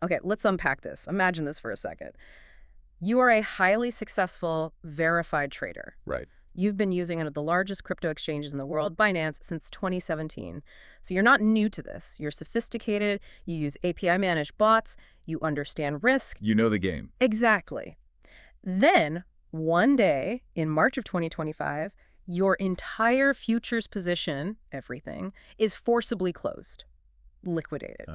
Okay, let's unpack this. Imagine this for a second. You are a highly successful, verified trader. Right. You've been using one of the largest crypto exchanges in the world, Binance, since 2017. So you're not new to this. You're sophisticated, you use API-managed bots, you understand risk. You know the game. Exactly. Then, one day, in March of 2025, your entire futures position, everything, is forcibly closed, liquidated.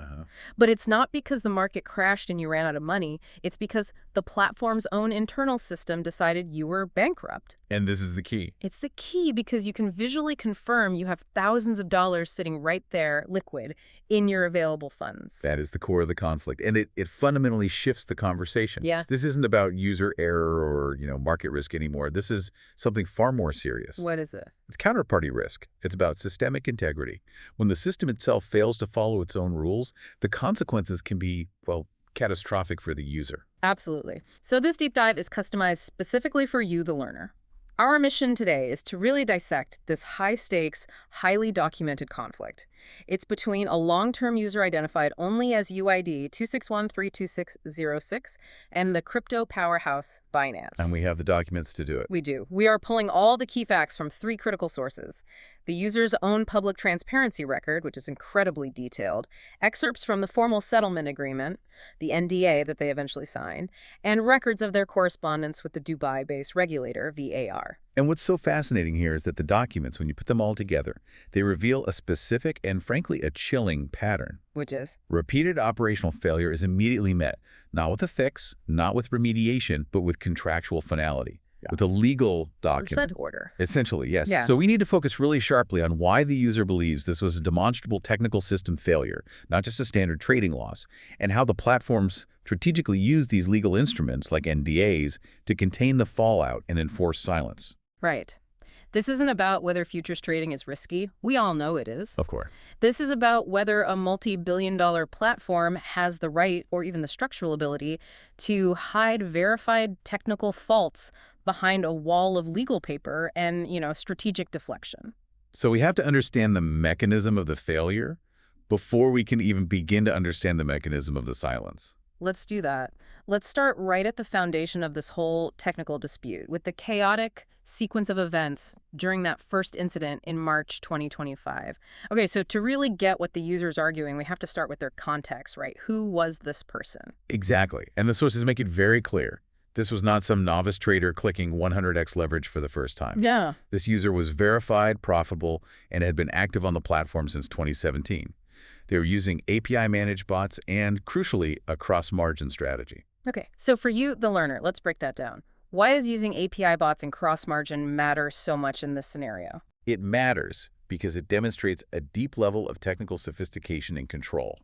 But it's not because the market crashed and you ran out of money. It's because the platform's own internal system decided you were bankrupt. And this is the key. It's the key because you can visually confirm you have thousands of dollars sitting right there, liquid, in your available funds. That is the core of the conflict. And it fundamentally shifts the conversation. Yeah. This isn't about user error or, market risk anymore. This is something far more serious. What is it? It's counterparty risk. It's about systemic integrity. When the system itself fails to follow its own rules, the consequences can be, well, catastrophic for the user. Absolutely. So this deep dive is customized specifically for you, the learner. Our mission today is to really dissect this high-stakes, highly documented conflict. It's between a long-term user identified only as UID 261-32606 and the crypto powerhouse Binance. And we have the documents to do it. We do. We are pulling all the key facts from 3 critical sources: the user's own public transparency record, which is incredibly detailed, excerpts from the formal settlement agreement, the NDA that they eventually signed, and records of their correspondence with the Dubai-based regulator, VAR. And what's so fascinating here is that the documents, when you put them all together, they reveal a specific and frankly a chilling pattern. Which is? Repeated operational failure is immediately met, not with a fix, not with remediation, but with contractual finality. With a legal document. Consent order. Essentially, yes. Yeah. So we need to focus really sharply on why the user believes this was a demonstrable technical system failure, not just a standard trading loss, and how the platforms strategically use these legal instruments like NDAs to contain the fallout and enforce silence. Right. This isn't about whether futures trading is risky. We all know it is. Of course. This is about whether a multi-billion-dollar platform has the right or even the structural ability to hide verified technical faults behind a wall of legal paper and, strategic deflection. So we have to understand the mechanism of the failure before we can even begin to understand the mechanism of the silence. Let's do that. Let's start right at the foundation of this whole technical dispute, with the chaotic sequence of events during that first incident in March 2025. Okay, so to really get what the user's arguing, we have to start with their context, right? Who was this person? Exactly. And the sources make it very clear. This was not some novice trader clicking 100x leverage for the first time. Yeah. This user was verified, profitable, and had been active on the platform since 2017. They were using API-managed bots and, crucially, a cross-margin strategy. Okay, so for you, the learner, let's break that down. Why does using API bots and cross-margin matter so much in this scenario? It matters because it demonstrates a deep level of technical sophistication and control.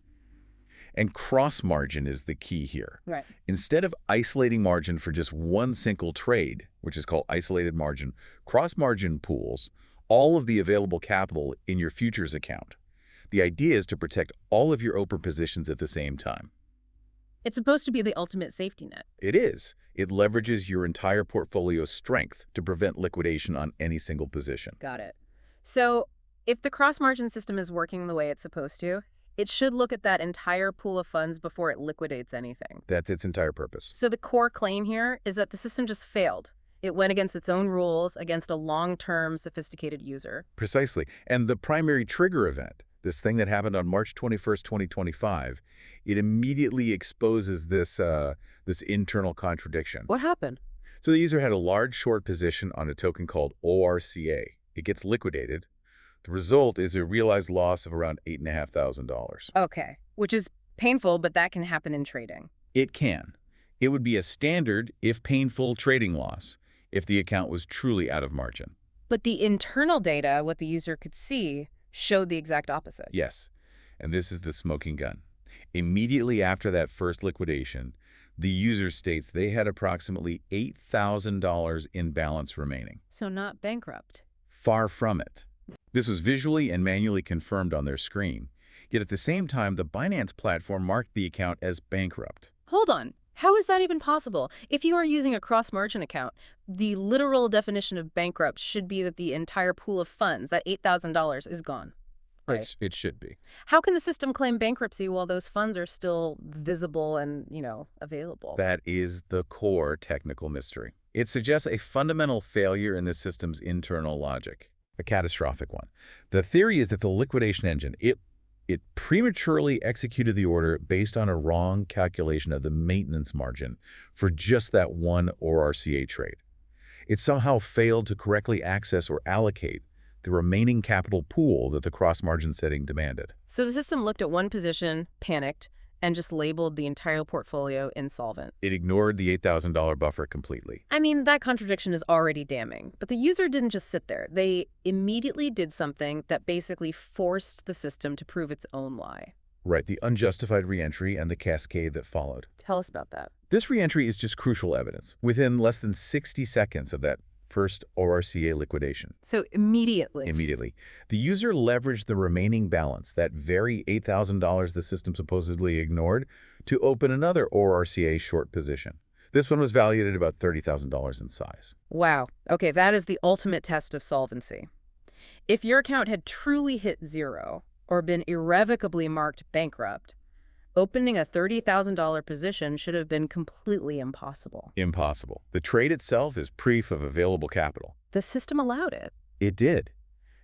And cross-margin is the key here. Right. Instead of isolating margin for just one single trade, which is called isolated margin, cross-margin pools all of the available capital in your futures account. The idea is to protect all of your open positions at the same time. It's supposed to be the ultimate safety net. It is. It leverages your entire portfolio's strength to prevent liquidation on any single position. Got it. So if the cross-margin system is working the way it's supposed to, it should look at that entire pool of funds before it liquidates anything. That's its entire purpose. So the core claim here is that the system just failed. It went against its own rules, against a long-term, sophisticated user. Precisely. And the primary trigger event, this thing that happened on March 21st, 2025, it immediately exposes this internal contradiction. What happened? So the user had a large short position on a token called ORCA. It gets liquidated. The result is a realized loss of around $8,500. Okay, which is painful, but that can happen in trading. It can. It would be a standard, if painful, trading loss if the account was truly out of margin. But the internal data, what the user could see, showed the exact opposite. Yes, and this is the smoking gun. Immediately after that first liquidation, the user states they had approximately $8,000 in balance remaining. So not bankrupt. Far from it. This was visually and manually confirmed on their screen. Yet at the same time, the Binance platform marked the account as bankrupt. Hold on. How is that even possible? If you are using a cross-margin account, the literal definition of bankrupt should be that the entire pool of funds, that $8,000, is gone. Right. It should be. How can the system claim bankruptcy while those funds are still visible and, available? That is the core technical mystery. It suggests a fundamental failure in the system's internal logic, a catastrophic one. The theory is that the liquidation engine, it prematurely executed the order based on a wrong calculation of the maintenance margin for just that one ORCA trade. It somehow failed to correctly access or allocate the remaining capital pool that the cross-margin setting demanded. So the system looked at one position, panicked, and just labeled the entire portfolio insolvent. It ignored the $8,000 buffer completely. I mean, that contradiction is already damning. But the user didn't just sit there. They immediately did something that basically forced the system to prove its own lie. Right, the unjustified reentry and the cascade that followed. Tell us about that. This reentry is just crucial evidence. Within less than 60 seconds of that first ORCA liquidation. So Immediately. The user leveraged the remaining balance, that very $8,000 the system supposedly ignored, to open another ORCA short position. This one was valued at about $30,000 in size. Wow. Okay, that is the ultimate test of solvency. If your account had truly hit zero or been irrevocably marked bankrupt, opening a $30,000 position should have been completely impossible. Impossible. The trade itself is proof of available capital. The system allowed it. It did.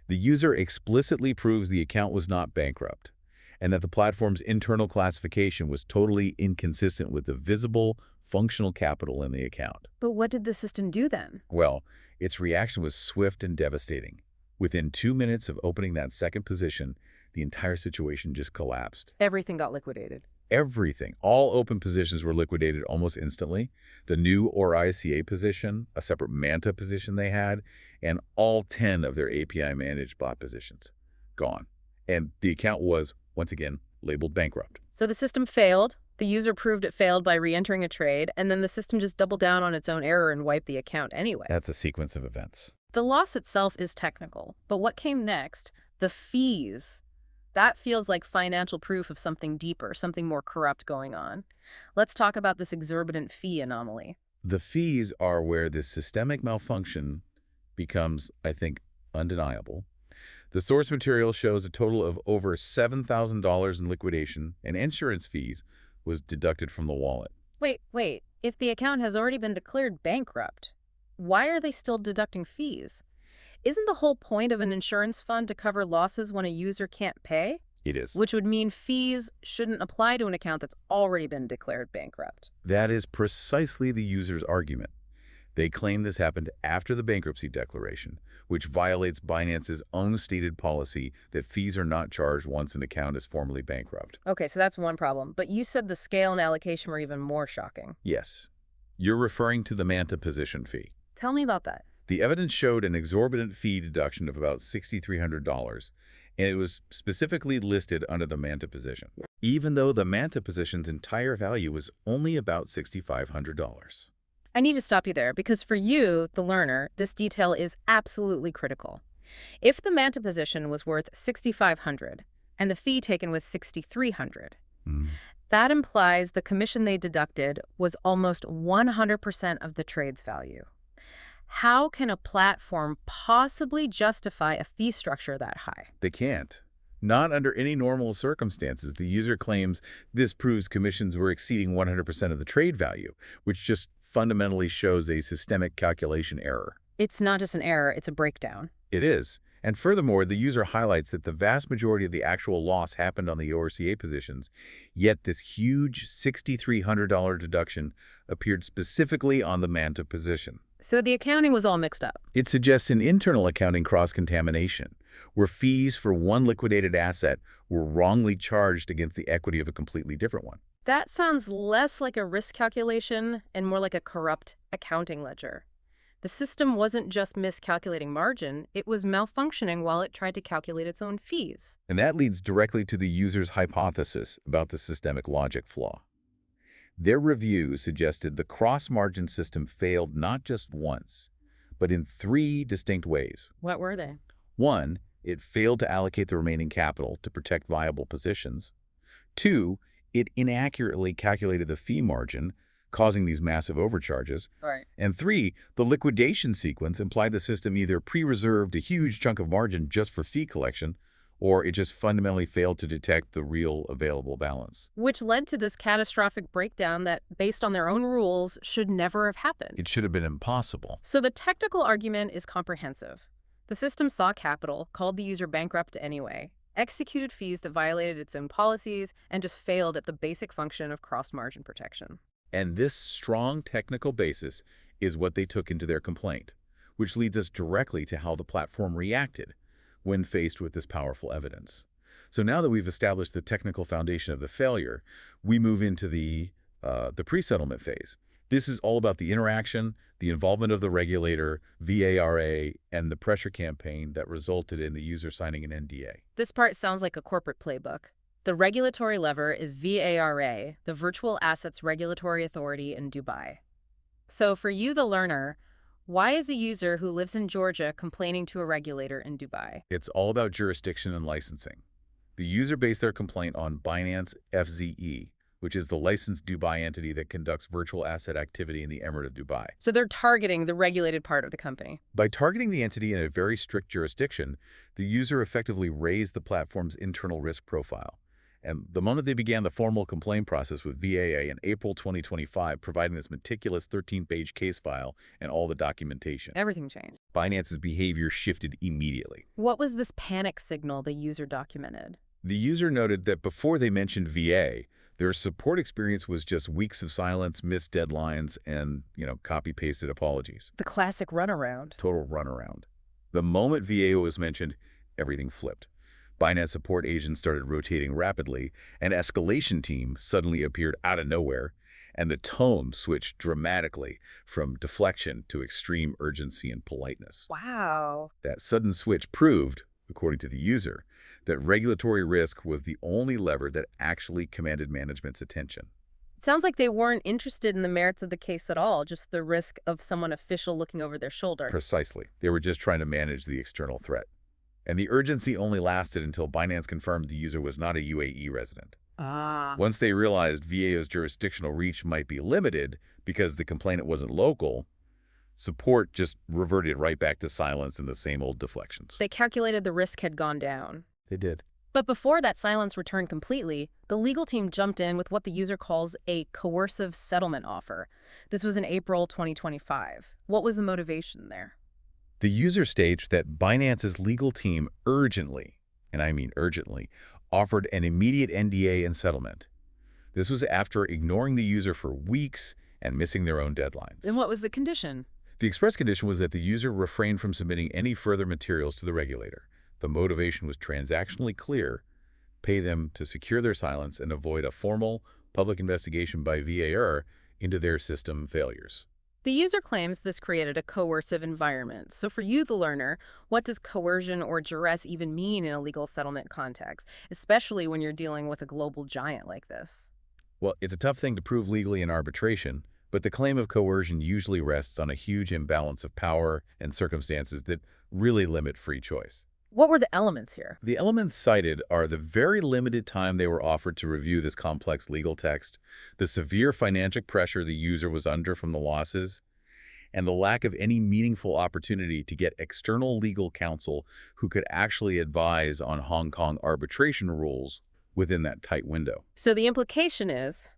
The user explicitly proves the account was not bankrupt, and that the platform's internal classification was totally inconsistent with the visible, functional capital in the account. But what did the system do then? Well, its reaction was swift and devastating. Within 2 minutes of opening that second position, the entire situation just collapsed. Everything got liquidated. Everything. All open positions were liquidated almost instantly. The new ORCA position, a separate MANTA position they had, and all 10 of their API-managed bot positions. Gone. And the account was, once again, labeled bankrupt. So the system failed. The user proved it failed by re-entering a trade, and then the system just doubled down on its own error and wiped the account anyway. That's a sequence of events. The loss itself is technical, but what came next, the fees, that feels like financial proof of something deeper, something more corrupt going on. Let's talk about this exorbitant fee anomaly. The fees are where this systemic malfunction becomes, I think, undeniable. The source material shows a total of over $7,000 in liquidation and insurance fees was deducted from the wallet. Wait. If the account has already been declared bankrupt, why are they still deducting fees? Isn't the whole point of an insurance fund to cover losses when a user can't pay? It is. Which would mean fees shouldn't apply to an account that's already been declared bankrupt. That is precisely the user's argument. They claim this happened after the bankruptcy declaration, which violates Binance's own stated policy that fees are not charged once an account is formally bankrupt. Okay, so that's one problem. But you said the scale and allocation were even more shocking. Yes. You're referring to the MANTA position fee. Tell me about that. The evidence showed an exorbitant fee deduction of about $6,300, and it was specifically listed under the MANTA position, even though the MANTA position's entire value was only about $6,500. I need to stop you there because for you, the learner, this detail is absolutely critical. If the MANTA position was worth $6,500 and the fee taken was $6,300, that implies the commission they deducted was almost 100% of the trade's value. How can a platform possibly justify a fee structure that high? They can't. Not under any normal circumstances. The user claims this proves commissions were exceeding 100% of the trade value, which just fundamentally shows a systemic calculation error. It's not just an error, it's a breakdown. It is. And furthermore, the user highlights that the vast majority of the actual loss happened on the ORCA positions, yet this huge $6,300 deduction appeared specifically on the MANTA position. So the accounting was all mixed up. It suggests an internal accounting cross-contamination, where fees for one liquidated asset were wrongly charged against the equity of a completely different one. That sounds less like a risk calculation and more like a corrupt accounting ledger. The system wasn't just miscalculating margin, it was malfunctioning while it tried to calculate its own fees. And that leads directly to the user's hypothesis about the systemic logic flaw. Their review suggested the cross-margin system failed not just once, but in 3 distinct ways. What were they? 1, it failed to allocate the remaining capital to protect viable positions. 2, it inaccurately calculated the fee margin, causing these massive overcharges. Right. And 3, the liquidation sequence implied the system either pre-reserved a huge chunk of margin just for fee collection, or it just fundamentally failed to detect the real available balance. Which led to this catastrophic breakdown that, based on their own rules, should never have happened. It should have been impossible. So the technical argument is comprehensive. The system saw capital, called the user bankrupt anyway, executed fees that violated its own policies, and just failed at the basic function of cross-margin protection. And this strong technical basis is what they took into their complaint, which leads us directly to how the platform reacted when faced with this powerful evidence. So now that we've established the technical foundation of the failure, we move into the pre-settlement phase. This is all about the interaction, the involvement of the regulator, VARA, and the pressure campaign that resulted in the user signing an NDA. This part sounds like a corporate playbook. The regulatory lever is VARA, the Virtual Assets Regulatory Authority in Dubai. So for you, the learner, why is a user who lives in Georgia complaining to a regulator in Dubai? It's all about jurisdiction and licensing. The user based their complaint on Binance FZE, which is the licensed Dubai entity that conducts virtual asset activity in the Emirate of Dubai. So they're targeting the regulated part of the company. By targeting the entity in a very strict jurisdiction, the user effectively raised the platform's internal risk profile. And the moment they began the formal complaint process with VAA in April 2025, providing this meticulous 13-page case file and all the documentation, Everything changed. Binance's behavior shifted immediately. What was this panic signal the user documented? The user noted that before they mentioned VA, their support experience was just weeks of silence, missed deadlines, and, copy-pasted apologies. The classic runaround. Total runaround. The moment VA was mentioned, everything flipped. Binance support agents started rotating rapidly, an escalation team suddenly appeared out of nowhere, and the tone switched dramatically from deflection to extreme urgency and politeness. Wow. That sudden switch proved, according to the user, that regulatory risk was the only lever that actually commanded management's attention. It sounds like they weren't interested in the merits of the case at all, just the risk of someone official looking over their shoulder. Precisely. They were just trying to manage the external threat. And the urgency only lasted until Binance confirmed the user was not a UAE resident. Once they realized VAO's jurisdictional reach might be limited because the complainant wasn't local, support just reverted right back to silence and the same old deflections. They calculated the risk had gone down. They did. But before that silence returned completely, the legal team jumped in with what the user calls a coercive settlement offer. This was in April 2025. What was the motivation there? The user staged that Binance's legal team urgently, and I mean urgently, offered an immediate NDA and settlement. This was after ignoring the user for weeks and missing their own deadlines. And what was the condition? The express condition was that the user refrained from submitting any further materials to the regulator. The motivation was transactionally clear: pay them to secure their silence and avoid a formal public investigation by VAR into their system failures. The user claims this created a coercive environment. So for you, the learner, what does coercion or duress even mean in a legal settlement context, especially when you're dealing with a global giant like this? Well, it's a tough thing to prove legally in arbitration, but the claim of coercion usually rests on a huge imbalance of power and circumstances that really limit free choice. What were the elements here? The elements cited are the very limited time they were offered to review this complex legal text, the severe financial pressure the user was under from the losses, and the lack of any meaningful opportunity to get external legal counsel who could actually advise on Hong Kong arbitration rules within that tight window. So the implication is,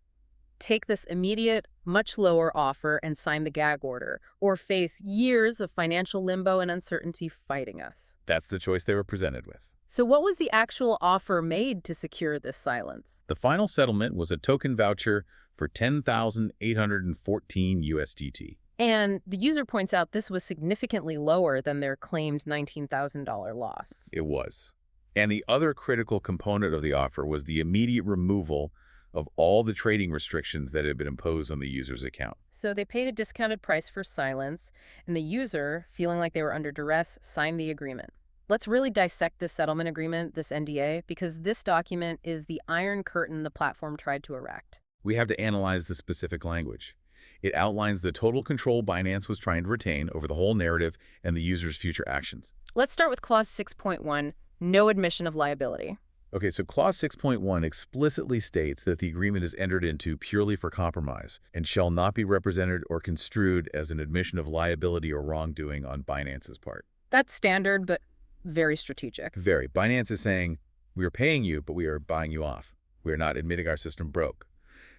take this immediate, much lower offer and sign the gag order, or face years of financial limbo and uncertainty fighting us. That's the choice they were presented with. So what was the actual offer made to secure this silence? The final settlement was a token voucher for 10,814 USDT. And the user points out this was significantly lower than their claimed $19,000 loss. It was. And the other critical component of the offer was the immediate removal of all the trading restrictions that had been imposed on the user's account. So they paid a discounted price for silence, and the user, feeling like they were under duress, signed the agreement. Let's really dissect this settlement agreement, this NDA, because this document is the iron curtain the platform tried to erect. We have to analyze the specific language. It outlines the total control Binance was trying to retain over the whole narrative and the user's future actions. Let's start with Clause 6.1, no admission of liability. Okay, so Clause 6.1 explicitly states that the agreement is entered into purely for compromise and shall not be represented or construed as an admission of liability or wrongdoing on Binance's part. That's standard, but Very strategic. Very. Binance is saying, we are paying you, but we are buying you off. We are not admitting our system broke.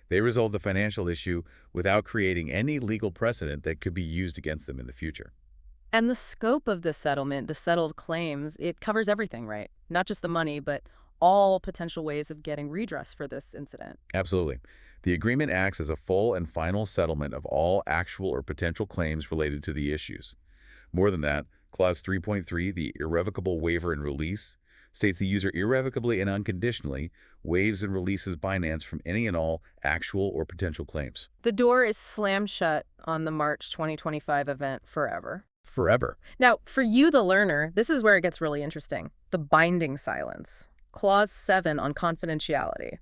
They resolved the financial issue without creating any legal precedent that could be used against them in the future. And the scope of this settlement, the settled claims, it covers everything, right? Not just the money, but all potential ways of getting redress for this incident. Absolutely. The agreement acts as a full and final settlement of all actual or potential claims related to the issues. More than that, Clause 3.3, the irrevocable waiver and release, states the user irrevocably and unconditionally waives and releases Binance from any and all actual or potential claims. The door is slammed shut on the March 2025 event forever. Forever. Now, for you, the learner, this is where it gets really interesting. The binding silence. Clause 7 on confidentiality.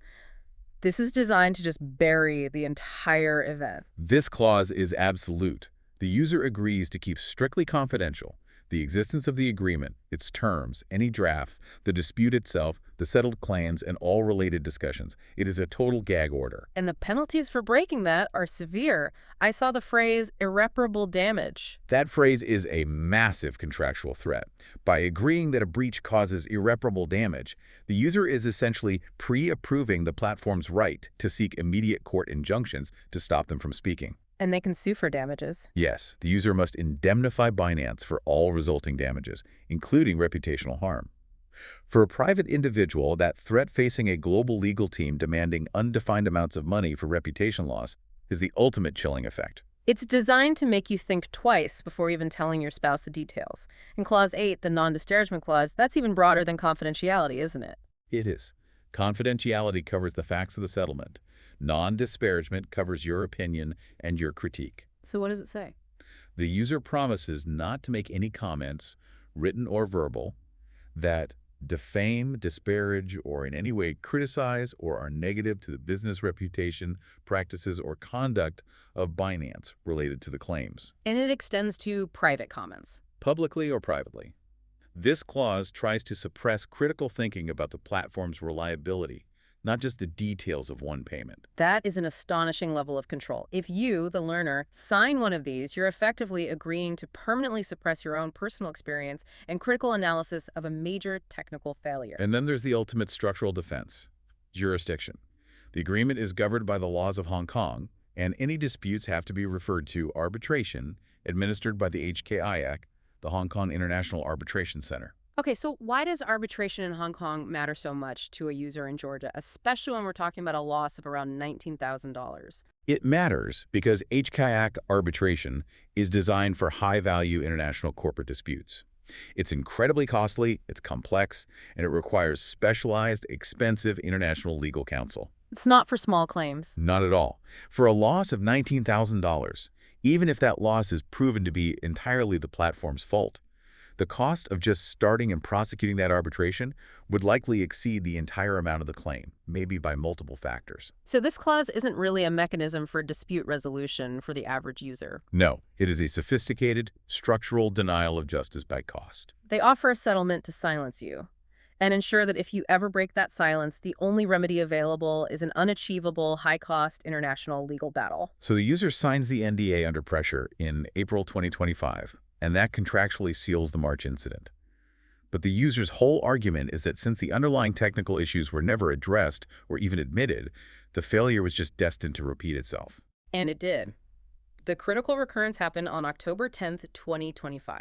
This is designed to just bury the entire event. This clause is absolute. The user agrees to keep strictly confidential the existence of the agreement, its terms, any draft, the dispute itself, the settled claims, and all related discussions. It is a total gag order. And the penalties for breaking that are severe. I saw the phrase irreparable damage. That phrase is a massive contractual threat. By agreeing that a breach causes irreparable damage, the user is essentially pre-approving the platform's right to seek immediate court injunctions to stop them from speaking. And they can sue for damages. Yes, the user must indemnify Binance for all resulting damages, including reputational harm. For a private individual, that threat facing a global legal team demanding undefined amounts of money for reputation loss is the ultimate chilling effect. It's designed to make you think twice before even telling your spouse the details. In Clause 8, the non-disparagement clause, that's even broader than confidentiality, isn't it? It is. Confidentiality covers the facts of the settlement. Non-disparagement covers your opinion and your critique. So what does it say? The user promises not to make any comments, written or verbal, that defame, disparage, or in any way criticize or are negative to the business reputation, practices, or conduct of Binance related to the claims. And it extends to private comments. Publicly or privately. This clause tries to suppress critical thinking about the platform's reliability, not just the details of one payment. That is an astonishing level of control. If you, the learner, sign one of these, you're effectively agreeing to permanently suppress your own personal experience and critical analysis of a major technical failure. And then there's the ultimate structural defense, jurisdiction. The agreement is governed by the laws of Hong Kong, and any disputes have to be referred to arbitration administered by the HKIAC, the Hong Kong International Arbitration Center. Okay, so why does arbitration in Hong Kong matter so much to a user in Georgia, especially when we're talking about a loss of around $19,000? It matters because HKIAC arbitration is designed for high-value international corporate disputes. It's incredibly costly, it's complex, and it requires specialized, expensive international legal counsel. It's not for small claims. Not at all. For a loss of $19,000, even if that loss is proven to be entirely the platform's fault, the cost of just starting and prosecuting that arbitration would likely exceed the entire amount of the claim, maybe by multiple factors. So this clause isn't really a mechanism for dispute resolution for the average user. No, it is a sophisticated, structural denial of justice by cost. They offer a settlement to silence you and ensure that if you ever break that silence, the only remedy available is an unachievable, high-cost international legal battle. So the user signs the NDA under pressure in April 2025. And that contractually seals the March incident. But the user's whole argument is that since the underlying technical issues were never addressed or even admitted, the failure was just destined to repeat itself. And it did. The critical recurrence happened on October 10th, 2025.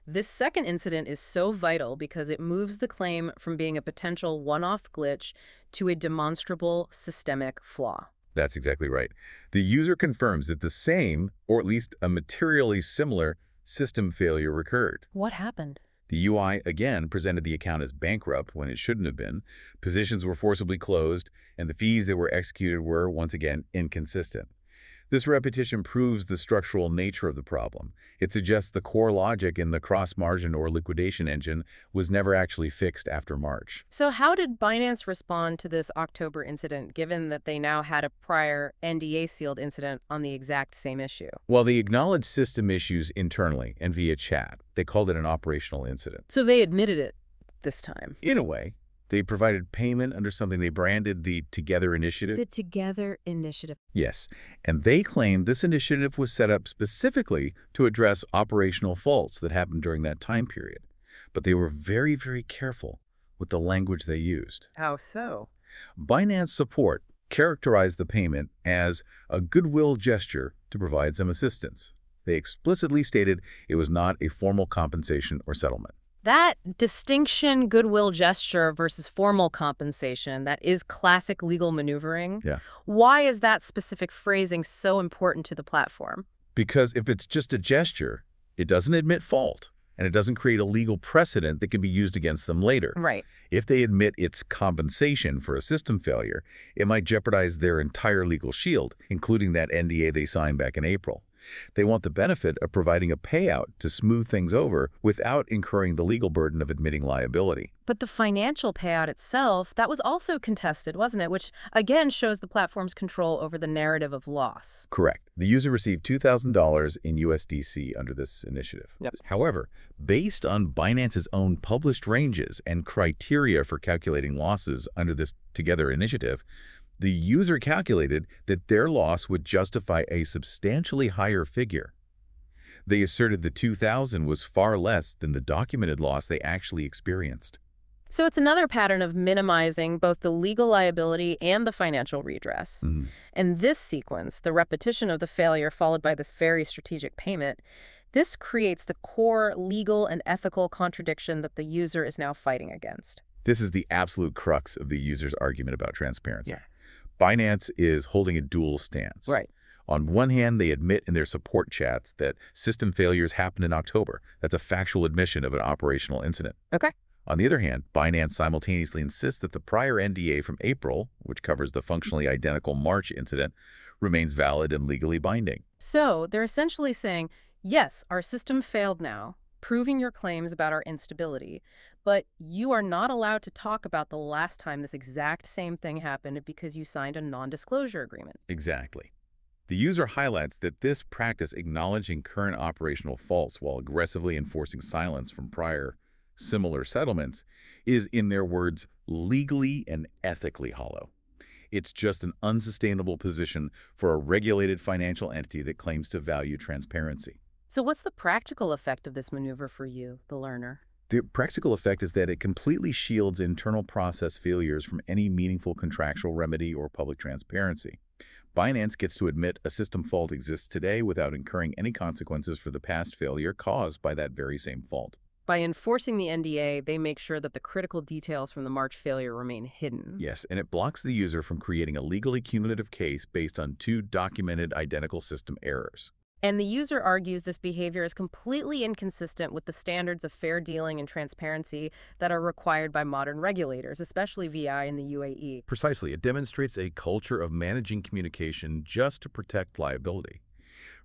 This second incident is so vital because it moves the claim from being a potential one-off glitch to a demonstrable systemic flaw. That's exactly right. The user confirms that the same, or at least a materially similar, system failure recurred. What happened? The UI, again, presented the account as bankrupt when it shouldn't have been, positions were forcibly closed, and the fees that were executed were, once again, inconsistent. This repetition proves the structural nature of the problem. It suggests the core logic in the cross-margin or liquidation engine was never actually fixed after March. So how did Binance respond to this October incident, given that they now had a prior NDA sealed incident on the exact same issue? Well, they acknowledged system issues internally and via chat. They called it an operational incident. So they admitted it this time. In a way. They provided payment under something they branded the Together Initiative. The Together Initiative. Yes, and they claimed this initiative was set up specifically to address operational faults that happened during that time period. but they were very, very careful with the language they used. How so? Binance support characterized the payment as a goodwill gesture to provide some assistance. They explicitly stated it was not a formal compensation or settlement. That distinction, goodwill gesture versus formal compensation, that is classic legal maneuvering. Yeah. Why is that specific phrasing so important to the platform? Because if it's just a gesture, it doesn't admit fault, and it doesn't create a legal precedent that can be used against them later. Right. If they admit it's compensation for a system failure, it might jeopardize their entire legal shield, including that NDA they signed back in April. They want the benefit of providing a payout to smooth things over without incurring the legal burden of admitting liability. But the financial payout itself, that was also contested, wasn't it? Which, again, shows the platform's control over the narrative of loss. Correct. The user received $2,000 in USDC under this initiative. Yep. However, based on Binance's own published ranges and criteria for calculating losses under this Together initiative, the user calculated that their loss would justify a substantially higher figure. They asserted the $2,000 was far less than the documented loss they actually experienced. So it's another pattern of minimizing both the legal liability and the financial redress. And this sequence, the repetition of the failure followed by this very strategic payment, this creates the core legal and ethical contradiction that the user is now fighting against. This is the absolute crux of the user's argument about transparency. Binance is holding a dual stance. Right. On one hand, they admit in their support chats that system failures happened in October. That's a factual admission of an operational incident. Okay. On the other hand, Binance simultaneously insists that the prior NDA from April, which covers the functionally identical March incident, remains valid and legally binding. So they're essentially saying, yes, our system failed now, proving your claims about our instability, but you are not allowed to talk about the last time this exact same thing happened because you signed a non-disclosure agreement. Exactly. The user highlights that this practice acknowledging current operational faults while aggressively enforcing silence from prior similar settlements is, in their words, legally and ethically hollow. It's just an unsustainable position for a regulated financial entity that claims to value transparency. So what's the practical effect of this maneuver for you, the learner? The practical effect is that it completely shields internal process failures from any meaningful contractual remedy or public transparency. Binance gets to admit a system fault exists today without incurring any consequences for the past failure caused by that very same fault. By enforcing the NDA, they make sure that the critical details from the March failure remain hidden. Yes, and it blocks the user from creating a legally cumulative case based on two documented identical system errors. And the user argues this behavior is completely inconsistent with the standards of fair dealing and transparency that are required by modern regulators, especially VI in the UAE. Precisely. It demonstrates a culture of managing communication just to protect liability,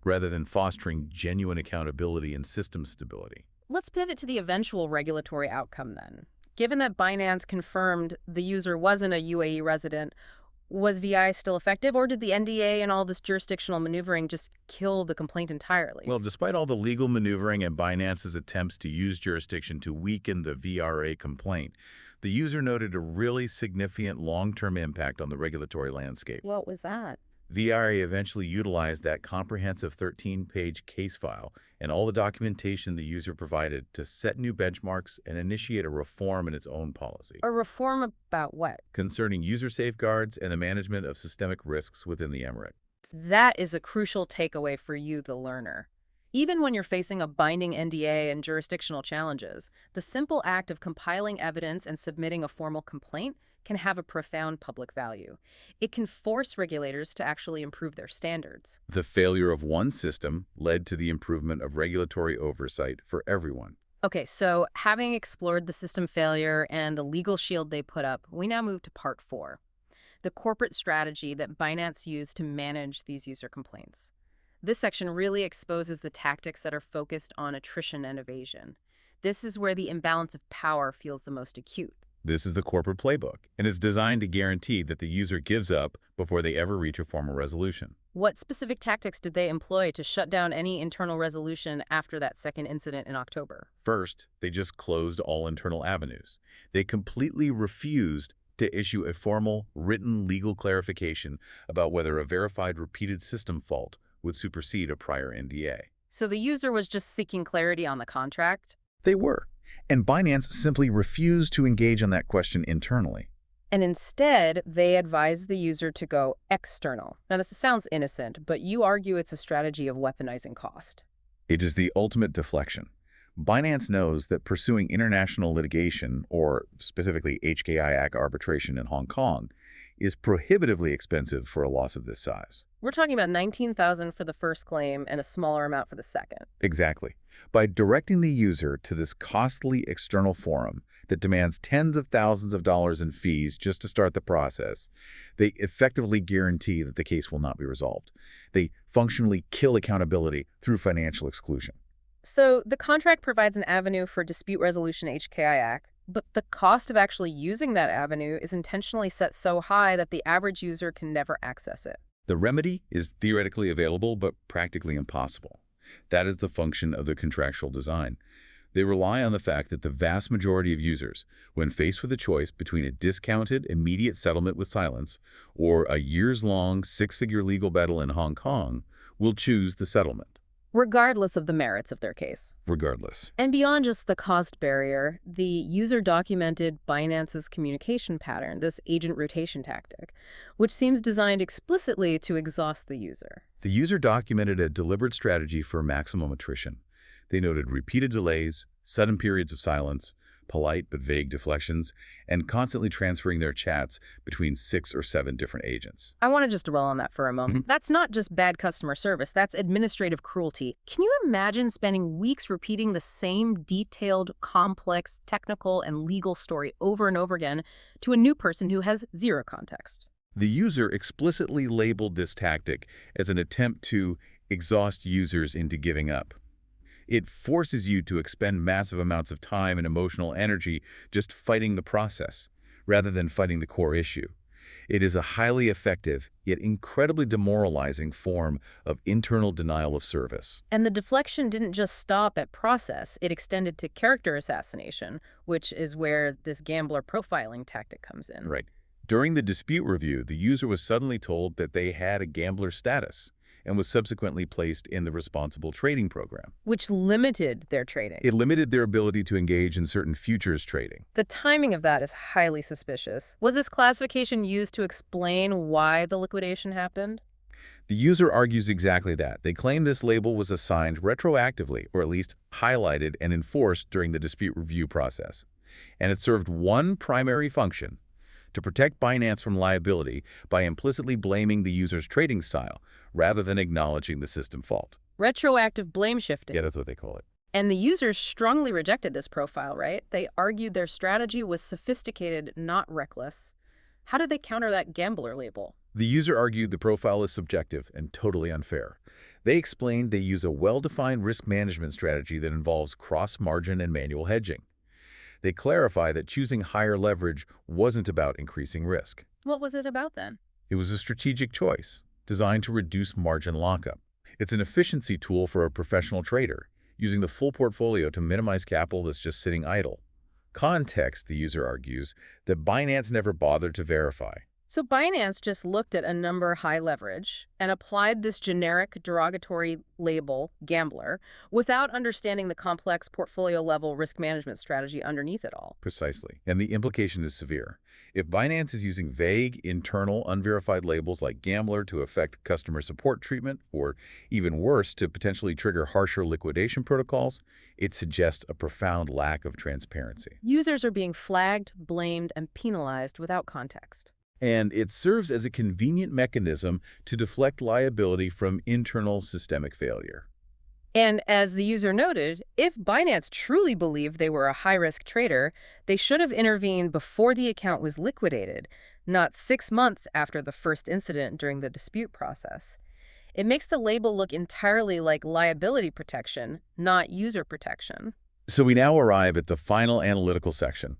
rather than fostering genuine accountability and system stability. Let's pivot to the eventual regulatory outcome then. Given that Binance confirmed the user wasn't a UAE resident, was VI still effective, or did the NDA and all this jurisdictional maneuvering just kill the complaint entirely? Well, despite all the legal maneuvering and Binance's attempts to use jurisdiction to weaken the VRA complaint, the user noted a really significant long-term impact on the regulatory landscape. What was that? VRA eventually utilized that comprehensive 13-page case file and all the documentation the user provided to set new benchmarks and initiate a reform in its own policy. A reform about what? Concerning user safeguards and the management of systemic risks within the emirate. That is a crucial takeaway for you, the learner. Even when you're facing a binding NDA and jurisdictional challenges, the simple act of compiling evidence and submitting a formal complaint can have a profound public value. It can force regulators to actually improve their standards. The failure of one system led to the improvement of regulatory oversight for everyone. Okay, so having explored the system failure and the legal shield they put up, we now move to part 4, the corporate strategy that Binance used to manage these user complaints. This section really exposes the tactics that are focused on attrition and evasion. This is where the imbalance of power feels the most acute. This is the corporate playbook, and it's designed to guarantee that the user gives up before they ever reach a formal resolution. What specific tactics did they employ to shut down any internal resolution after that second incident in October? First, they just closed all internal avenues. They completely refused to issue a formal, written legal clarification about whether a verified repeated system fault would supersede a prior NDA. So the user was just seeking clarity on the contract? They were. And Binance simply refused to engage on that question internally. And instead, they advise the user to go external. Now, this sounds innocent, but you argue it's a strategy of weaponizing cost. It is the ultimate deflection. Binance knows that pursuing international litigation, or specifically HKI Act arbitration in Hong Kong, is prohibitively expensive for a loss of this size. We're talking about $19,000 for the first claim and a smaller amount for the second. Exactly. By directing the user to this costly external forum that demands tens of thousands of dollars in fees just to start the process, they effectively guarantee that the case will not be resolved. They functionally kill accountability through financial exclusion. So the contract provides an avenue for dispute resolution HKI Act, but the cost of actually using that avenue is intentionally set so high that the average user can never access it. The remedy is theoretically available, but practically impossible. That is the function of the contractual design. They rely on the fact that the vast majority of users, when faced with a choice between a discounted, immediate settlement with silence or a years-long, six-figure legal battle in Hong Kong, will choose the settlement. Regardless of the merits of their case. Regardless. And beyond just the cost barrier, the user documented Binance's communication pattern, this agent rotation tactic, which seems designed explicitly to exhaust the user. The user documented a deliberate strategy for maximum attrition. They noted repeated delays, sudden periods of silence, polite but vague deflections, and constantly transferring their chats between 6 or 7 different agents. I want to just dwell on that for a moment. That's not just bad customer service, that's administrative cruelty. Can you imagine spending weeks repeating the same detailed, complex, technical, and legal story over and over again to a new person who has zero context? The user explicitly labeled this tactic as an attempt to exhaust users into giving up. It forces you to expend massive amounts of time and emotional energy just fighting the process, rather than fighting the core issue. It is a highly effective, yet incredibly demoralizing form of internal denial of service. And the deflection didn't just stop at process, it extended to character assassination, which is where this gambler profiling tactic comes in. Right. During the dispute review, the user was suddenly told that they had a gambler status and was subsequently placed in the responsible trading program. Which limited their trading. It limited their ability to engage in certain futures trading. The timing of that is highly suspicious. Was this classification used to explain why the liquidation happened? The user argues exactly that. They claim this label was assigned retroactively, or at least highlighted and enforced during the dispute review process. And it served one primary function: to protect Binance from liability by implicitly blaming the user's trading style, rather than acknowledging the system fault. Retroactive blame shifting. Yeah, that's what they call it. And the users strongly rejected this profile, right? They argued their strategy was sophisticated, not reckless. How did they counter that gambler label? The user argued the profile is subjective and totally unfair. They explained they use a well-defined risk management strategy that involves cross-margin and manual hedging. They clarify that choosing higher leverage wasn't about increasing risk. What was it about then? It was a strategic choice, designed to reduce margin lockup. It's an efficiency tool for a professional trader, using the full portfolio to minimize capital that's just sitting idle. Context, the user argues, that Binance never bothered to verify. So Binance just looked at a number high leverage and applied this generic derogatory label, gambler, without understanding the complex portfolio-level risk management strategy underneath it all. Precisely. And the implication is severe. If Binance is using vague, internal, unverified labels like gambler to affect customer support treatment, or even worse, to potentially trigger harsher liquidation protocols, it suggests a profound lack of transparency. Users are being flagged, blamed, and penalized without context. And it serves as a convenient mechanism to deflect liability from internal systemic failure. And as the user noted, if Binance truly believed they were a high-risk trader, they should have intervened before the account was liquidated, not 6 months after the first incident during the dispute process. It makes the label look entirely like liability protection, not user protection. So we now arrive at the final analytical section.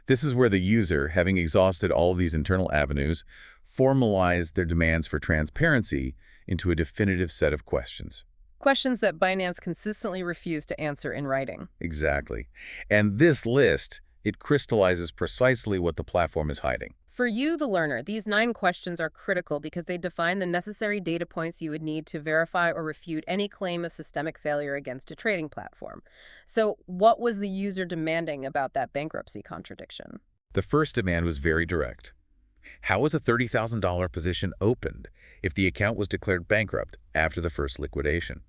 This is where the user, having exhausted all of these internal avenues, formalized their demands for transparency into a definitive set of questions. Questions that Binance consistently refused to answer in writing. Exactly. And this list It crystallizes precisely what the platform is hiding. For you, the learner, these 9 questions are critical because they define the necessary data points you would need to verify or refute any claim of systemic failure against a trading platform. So, what was the user demanding about that bankruptcy contradiction? The first demand was very direct. How was a $30,000 position opened if the account was declared bankrupt after the first liquidation?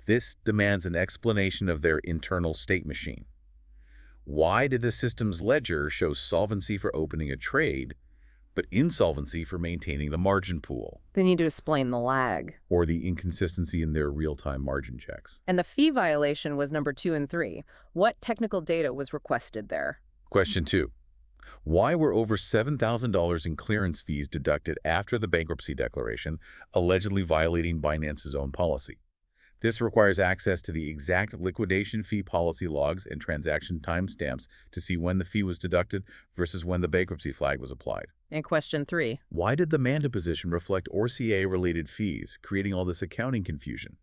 This demands an explanation of their internal state machine. Why did the system's ledger show solvency for opening a trade, but insolvency for maintaining the margin pool, They need to explain the lag. or the inconsistency in their real-time margin checks? And the fee violation was number 2 and 3. What technical data was requested there? Question 2. Why were over $7,000 in clearance fees deducted after the bankruptcy declaration, allegedly violating Binance's own policy? This requires access to the exact liquidation fee policy logs and transaction timestamps to see when the fee was deducted versus when the bankruptcy flag was applied. And question 3. Why did the Manda position reflect ORCA-related fees, creating all this accounting confusion?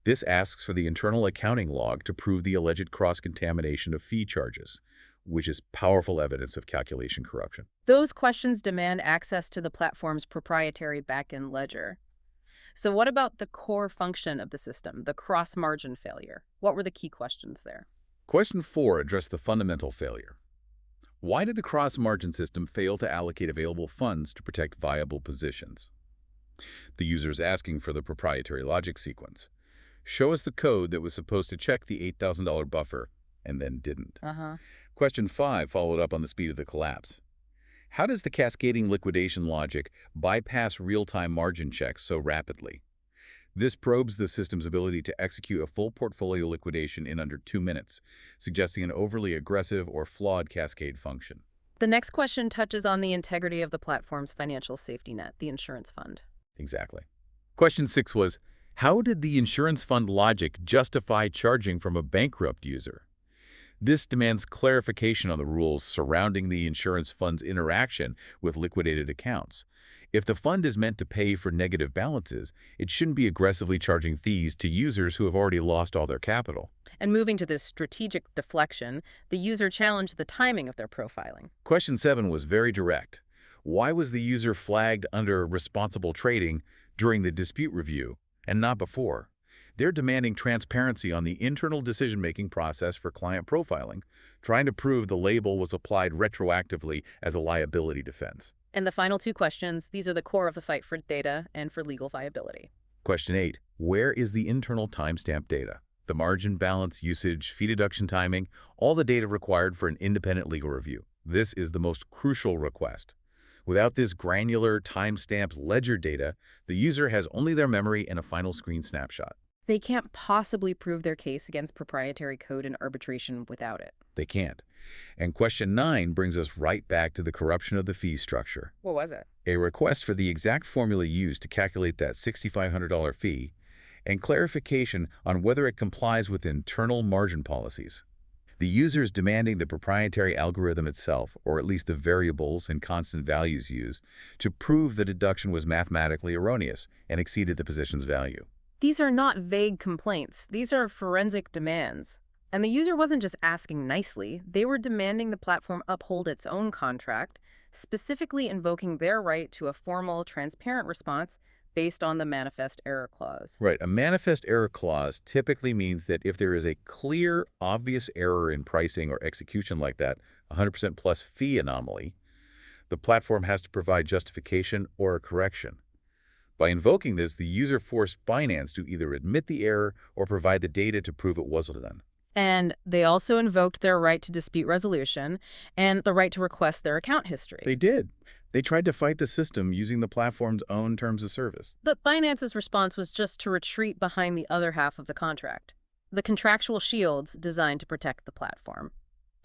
This asks for the internal accounting log to prove the alleged cross-contamination of fee charges, which is powerful evidence of calculation corruption. Those questions demand access to the platform's proprietary backend ledger. So what about the core function of the system, the cross-margin failure? What were the key questions there? Question 4 addressed the fundamental failure. Why did the cross-margin system fail to allocate available funds to protect viable positions? The user's asking for the proprietary logic sequence. Show us the code that was supposed to check the $8,000 buffer and then didn't. Question 5 followed up on the speed of the collapse. How does the cascading liquidation logic bypass real-time margin checks so rapidly? This probes the system's ability to execute a full portfolio liquidation in under 2 minutes, suggesting an overly aggressive or flawed cascade function. The next question touches on the integrity of the platform's financial safety net, the insurance fund. Exactly. Question 6 was, how did the insurance fund logic justify charging from a bankrupt user? This demands clarification on the rules surrounding the insurance fund's interaction with liquidated accounts. If the fund is meant to pay for negative balances, it shouldn't be aggressively charging fees to users who have already lost all their capital. And moving to this strategic deflection, the user challenged the timing of their profiling. Question 7 was very direct. Why was the user flagged under responsible trading during the dispute review and not before? They're demanding transparency on the internal decision-making process for client profiling, trying to prove the label was applied retroactively as a liability defense. And the final 2 questions, these are the core of the fight for data and for legal viability. Question 8. Where is the internal timestamp data? The margin, balance, usage, fee deduction timing, all the data required for an independent legal review. This is the most crucial request. Without this granular timestamps ledger data, the user has only their memory and a final screen snapshot. They can't possibly prove their case against proprietary code and arbitration without it. They can't. And question 9 brings us right back to the corruption of the fee structure. What was it? A request for the exact formula used to calculate that $6,500 fee and clarification on whether it complies with internal margin policies. The user is demanding the proprietary algorithm itself, or at least the variables and constant values used, to prove the deduction was mathematically erroneous and exceeded the position's value. These are not vague complaints. These are forensic demands. And the user wasn't just asking nicely. They were demanding the platform uphold its own contract, specifically invoking their right to a formal, transparent response based on the manifest error clause. Right. A manifest error clause typically means that if there is a clear, obvious error in pricing or execution like that, 100% plus fee anomaly, the platform has to provide justification or a correction. By invoking this, the user forced Binance to either admit the error or provide the data to prove it wasn't done. And they also invoked their right to dispute resolution and the right to request their account history. They did. They tried to fight the system using the platform's own terms of service. But Binance's response was just to retreat behind the other half of the contract, the contractual shields designed to protect the platform.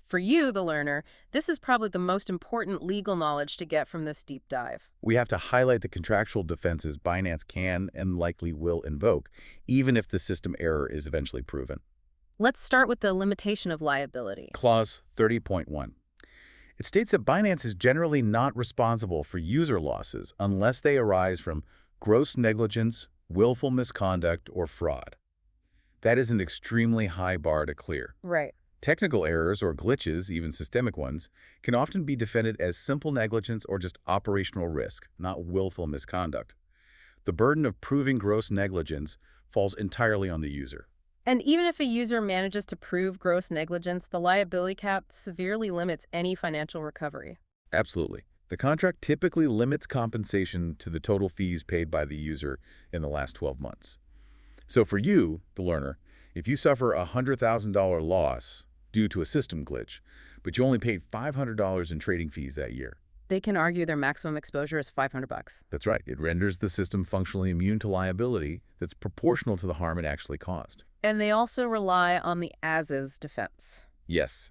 For you, the learner, this is probably the most important legal knowledge to get from this deep dive. We have to highlight the contractual defenses Binance can and likely will invoke, even if the system error is eventually proven. Let's start with the limitation of liability. Clause 30.1. It states that Binance is generally not responsible for user losses unless they arise from gross negligence, willful misconduct, or fraud. That is an extremely high bar to clear. Right. Technical errors or glitches, even systemic ones, can often be defended as simple negligence or just operational risk, not willful misconduct. The burden of proving gross negligence falls entirely on the user. And even if a user manages to prove gross negligence, the liability cap severely limits any financial recovery. Absolutely. The contract typically limits compensation to the total fees paid by the user in the last 12 months. So for you, the learner, if you suffer a $100,000 loss due to a system glitch, but you only paid $500 in trading fees that year, They can argue their maximum exposure is $500. that's right, it renders the system functionally immune to liability that's proportional to the harm it actually caused. And they also rely on the as-is defense. Yes.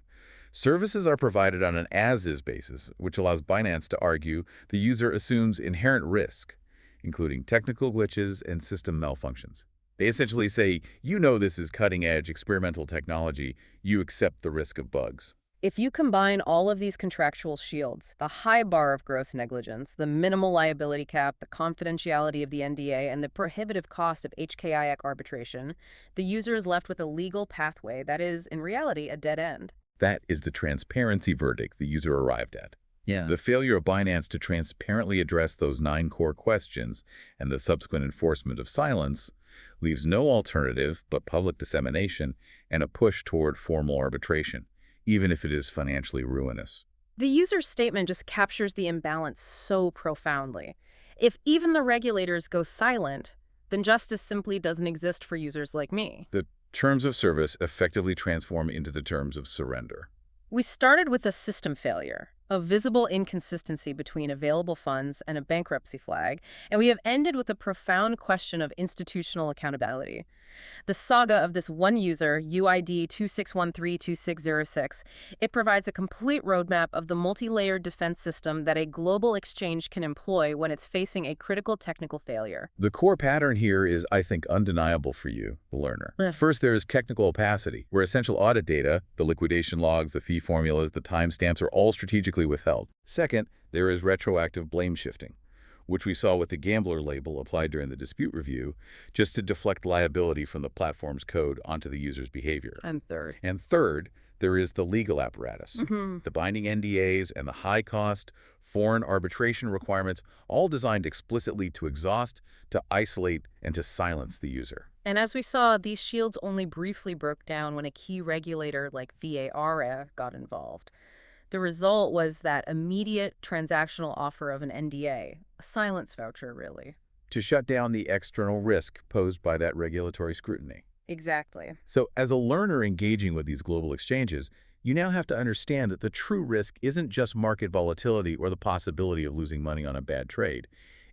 Services are provided on an as-is basis, which allows Binance to argue the user assumes inherent risk, including technical glitches and system malfunctions. They essentially say, you know this is cutting-edge experimental technology, you accept the risk of bugs. If you combine all of these contractual shields, the high bar of gross negligence, the minimal liability cap, the confidentiality of the NDA, and the prohibitive cost of HKIAC arbitration, the user is left with a legal pathway that is, in reality, a dead end. That is the transparency verdict the user arrived at. Yeah. The failure of Binance to transparently address those 9 core questions and the subsequent enforcement of silence leaves no alternative but public dissemination and a push toward formal arbitration, even if it is financially ruinous. The user's statement just captures the imbalance so profoundly. If even the regulators go silent, then justice simply doesn't exist for users like me. The terms of service effectively transform into the terms of surrender. We started with a system failure, a visible inconsistency between available funds and a bankruptcy flag, and we have ended with a profound question of institutional accountability. The saga of this one user, UID 26132606, it provides a complete roadmap of the multi-layered defense system that a global exchange can employ when it's facing a critical technical failure. The core pattern here is, I think, undeniable for you, the learner. Yeah. First, there is technical opacity, where essential audit data, the liquidation logs, the fee formulas, the timestamps are all strategically withheld. Second, there is retroactive blame shifting, which we saw with the gambler label applied during the dispute review, just to deflect liability from the platform's code onto the user's behavior. And third, there is the legal apparatus, Mm-hmm. the binding NDAs and the high-cost foreign arbitration requirements, all designed explicitly to exhaust, to isolate, and to silence the user. And as we saw, these shields only briefly broke down when a key regulator like VARA got involved. The result was that immediate transactional offer of an NDA, a silence voucher, really. To shut down the external risk posed by that regulatory scrutiny. Exactly. So as a learner engaging with these global exchanges, you now have to understand that the true risk isn't just market volatility or the possibility of losing money on a bad trade.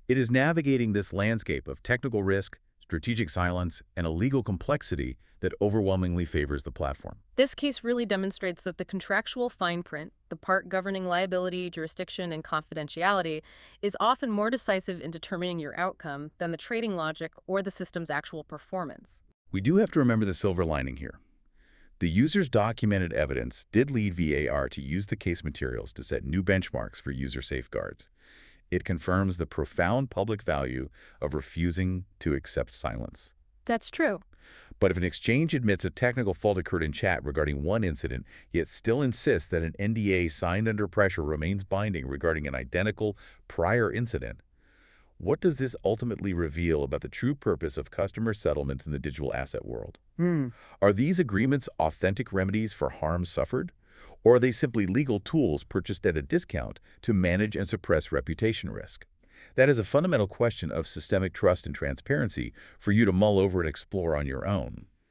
It is navigating this landscape of technical risk, strategic silence, and a legal complexity that overwhelmingly favors the platform. This case really demonstrates that the contractual fine print, the part governing liability, jurisdiction, and confidentiality, is often more decisive in determining your outcome than the trading logic or the system's actual performance. We do have to remember the silver lining here. The user's documented evidence did lead VAR to use the case materials to set new benchmarks for user safeguards. It confirms the profound public value of refusing to accept silence. That's true. But if an exchange admits a technical fault occurred in chat regarding one incident, yet still insists that an NDA signed under pressure remains binding regarding an identical prior incident, what does this ultimately reveal about the true purpose of customer settlements in the digital asset world? Are these agreements authentic remedies for harm suffered? Or are they simply legal tools purchased at a discount to manage and suppress reputation risk? That is a fundamental question of systemic trust and transparency for you to mull over and explore on your own.